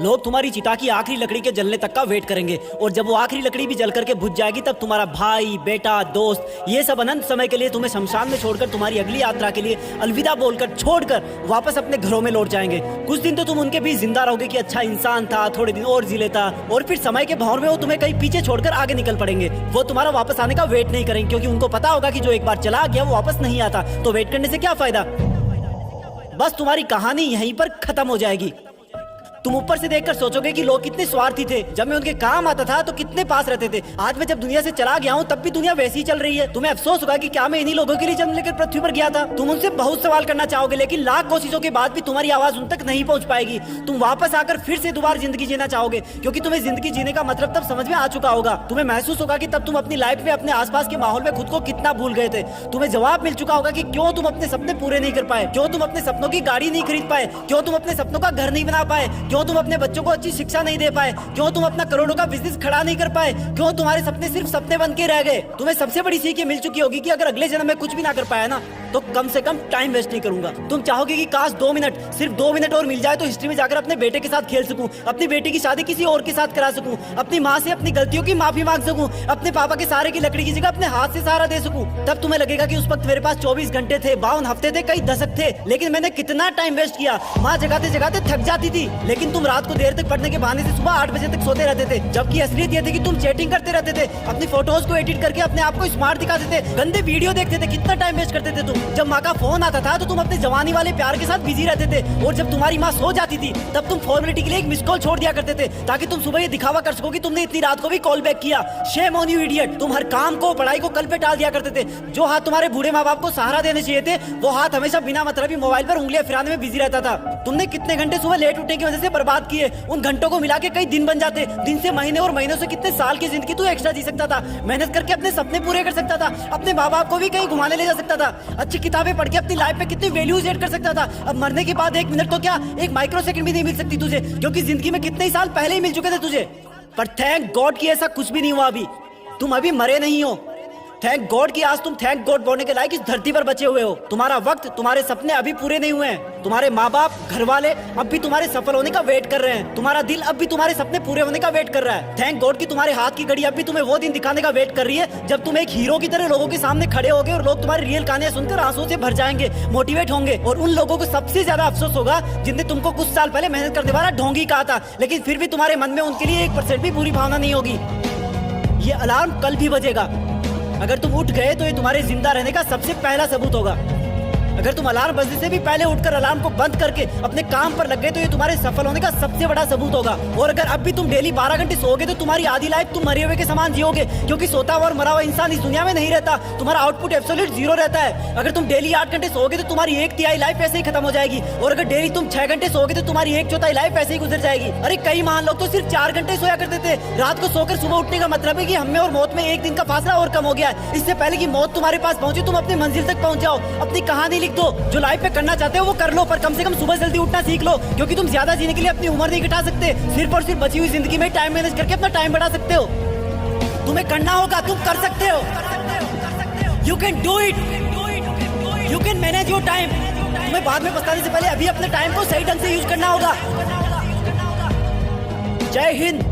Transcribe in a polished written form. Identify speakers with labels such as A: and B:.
A: लोग तुम्हारी चिता की आखिरी लकड़ी के जलने तक का वेट करेंगे और जब वो आखिरी लकड़ी भी जल करके बुझ जाएगी तब तुम्हारा भाई, बेटा, दोस्त ये सब अनंत समय के लिए तुम्हें शमशान में छोड़कर तुम्हारी अगली यात्रा के लिए अलविदा बोलकर छोड़कर वापस अपने घरों में लौट जाएंगे। कुछ दिन तो तुम उनके बीच जिंदा रहोगे कि अच्छा इंसान था, थोड़े दिन और जी लेता, और फिर समय के भंवर में वो तुम्हें कहीं पीछे छोड़कर आगे निकल पड़ेंगे। वो तुम्हारा वापस आने का वेट नहीं करेंगे क्योंकि उनको पता होगा कि जो एक बार चला गया वो वापस नहीं आता, तो वेट करने से क्या फायदा। बस तुम्हारी कहानी यहीं पर खत्म हो जाएगी। तुम ऊपर से देखकर सोचोगे कि लोग कितने स्वार्थी थे, जब मैं उनके काम आता था तो कितने पास रहते थे। आज मैं जब दुनिया से चला गया हूँ तब भी दुनिया वैसी ही चल रही है। तुम्हें अफसोस होगा कि क्या मैं इन्हीं लोगों के लिए जन्म लेकर पृथ्वी पर गया था। तुम उनसे बहुत सवाल करना चाहोगे लेकिन लाख कोशिशों के बाद भी तुम्हारी आवाज उन तक नहीं पहुंच पाएगी। तुम वापस आकर फिर से दोबारा जिंदगी जीना चाहोगे क्योंकि तुम्हें जिंदगी जीने का मतलब तब समझ में आ चुका होगा। तुम्हें महसूस होगा कि तब तुम अपनी लाइफ में अपने आसपास के माहौल में खुद को कितना भूल गए थे। तुम्हें जवाब मिल चुका होगा कि क्यों तुम अपने सपने पूरे नहीं कर पाए, क्यों तुम अपने सपनों की गाड़ी नहीं खरीद पाए, क्यों तुम अपने सपनों का घर नहीं बना पाए, क्यों तुम अपने बच्चों अच्छी शिक्षा नहीं दे पाए, क्यों तुम अपना करोड़ों का बिजनेस खड़ा नहीं कर पाए, क्यों तुम्हारे सपने सिर्फ सपने बन के रह गए। तुम्हें सबसे बड़ी सीख ये मिल चुकी होगी कि अगर अगले जन्म में कुछ भी ना कर पाया ना तो कम से कम टाइम वेस्ट नहीं करूंगा। तुम चाहोगे कि काश 2 मिनट, सिर्फ 2 मिनट और मिल जाए तो हिस्ट्री में जाकर अपने बेटे के साथ खेल सकूं, अपनी बेटी की शादी किसी और के साथ करा सकूं, अपनी माँ से अपनी गलतियों की माफी मांग सकूं, अपने पापा के सहारे की लकड़ी की जगह अपने हाथ से सहारा दे सकूं। तब तुम्हें लगेगा कि उस वक्त मेरे पास 24 घंटे थे, 52 हफ्ते थे, कई दशक थे, लेकिन मैंने कितना टाइम वेस्ट किया। माँ जगाते जगाते थक जाती थी लेकिन तुम रात को देर तक पढ़ने के बहाने से सुबह 8 बजे तक सोते रहते थे, जबकि असलियत ये थी कि तुम चैटिंग करते रहते थे, अपनी फोटोज को एडिट करके अपने आप को स्मार्ट दिखाते थे, गंदे वीडियो देखते थे। कितना टाइम वेस्ट करते थे तुम। जब माँ का फोन आता था तो तुम अपने जवानी वाले प्यार के साथ बिजी रहते थे और जब तुम्हारी माँ सो जाती थी तब तुम फॉर्मेलिटी के लिए एक मिस कॉल छोड़ दिया करते थे ताकि तुम सुबह ये दिखावा कर सको कि तुमने इतनी रात को भी कॉल बैक किया। Shame on you idiot. तुम हर काम को, पढ़ाई को कल पे टाल दिया करते थे। जो हाथ तुम्हारे बूढ़े माँ बाप को सहारा देने चाहिए थे वो हाथ हमेशा बिना मतलब ही मोबाइल पर उंगलियां फिराने में बिजी रहता था। तुमने कितने घंटे सुबह लेट उठने की वजह से बर्बाद किए। उन घंटों को मिला के कई दिन बन जाते। दिन से महीने और महीनों से कितने साल की जिंदगी तू एक्स्ट्रा जी सकता था। मेहनत करके अपने सपने पूरे कर सकता था, अपने माँ बाप को भी कहीं घुमाने ले जा सकता था, अच्छी किताबें पढ़ के अपनी लाइफ में कितनी वैल्यूज ऐड कर सकता था। अब मरने के बाद 1 मिनट तो क्या, 1 माइक्रो सेकंड भी नहीं मिल सकती तुझे, क्योंकि जिंदगी में कितने ही साल पहले ही मिल चुके थे तुझे। पर थैंक गॉड कि ऐसा कुछ भी नहीं हुआ। अभी तुम अभी मरे नहीं हो। थैंक गॉड कि आज तुम थैंक गॉड बोलने के लायक इस धरती पर बचे हुए हो। तुम्हारा वक्त, तुम्हारे सपने अभी पूरे नहीं हुए हैं। तुम्हारे माँ बाप, घर वाले अब भी तुम्हारे सफल होने का वेट कर रहे हैं। तुम्हारा दिल अब भी तुम्हारे सपने पूरे होने का वेट कर रहा है। थैंक गॉड कि तुम्हारे हाथ की घड़ी अब भी तुम्हें वो दिन दिखाने का वेट कर रही है जब तुम एक हीरो की तरह लोगों के सामने खड़े होगे और लोग तुम्हारी रियल कहानियां सुनकर आंसू से भर जाएंगे, मोटिवेट होंगे। और उन लोगों को सबसे ज्यादा अफसोस होगा जिनने तुमको कुछ साल पहले मेहनत करने वाला ढोंगी कहा था, लेकिन फिर भी तुम्हारे मन में उनके लिए 1% भी बुरी भावना नहीं होगी। ये अलार्म कल भी बजेगा। अगर तुम उठ गए तो ये तुम्हारे जिंदा रहने का सबसे पहला सबूत होगा। अगर तुम अलार्म बजने से भी पहले उठकर अलार्म को बंद करके अपने काम पर लग गए तो ये तुम्हारे सफल होने का सबसे बड़ा सबूत होगा। और अगर अब भी तुम डेली 12 घंटे सोओगे तो तुम्हारी आधी लाइफ तुम मरे हुए के समान जियोगे, क्योंकि सोता हुआ और मरा हुआ इंसान इस दुनिया में नहीं रहता। तुम्हारा आउटपुट एब्सोल्यूट 0 रहता है। अगर तुम डेली 8 घंटे सोओगे तो तुम्हारी 1/3 लाइफ ऐसे ही खत्म हो जाएगी, और अगर डेली तुम 6 घंटे सोओगे तो तुम्हारी 1/4 लाइफ ऐसे ही गुजर जाएगी। अरे कई महान लोग तो सिर्फ 4 घंटे सोया करते थे। रात को सोकर सुबह उठने का मतलब है कि हमें और मौत में 1 दिन का फासला और कम हो गया है। इससे पहले कि मौत तुम्हारे पास पहुंचे तुम अपनी मंजिल तक पहुंच जाओ। अपनी कहानी लिख दो, जो लाइफ करना चाहते हो वो कर लो, पर कम से कम सुबह जल्दी उठना सीख लो, क्योंकि तुम ज्यादा जीने के लिए अपनी उम्र नहीं घटा सकते। सिर्फ और सिर्फ बची हुई जिंदगी में टाइम मैनेज करके अपना टाइम बढ़ा सकते हो। तुम्हें करना होगा, तुम कर सकते हो। You can do it, you can manage your time. तुम्हें बाद में पछताने से पहले अभी अपने टाइम को सही ढंग से यूज करना होगा। जय हिंद।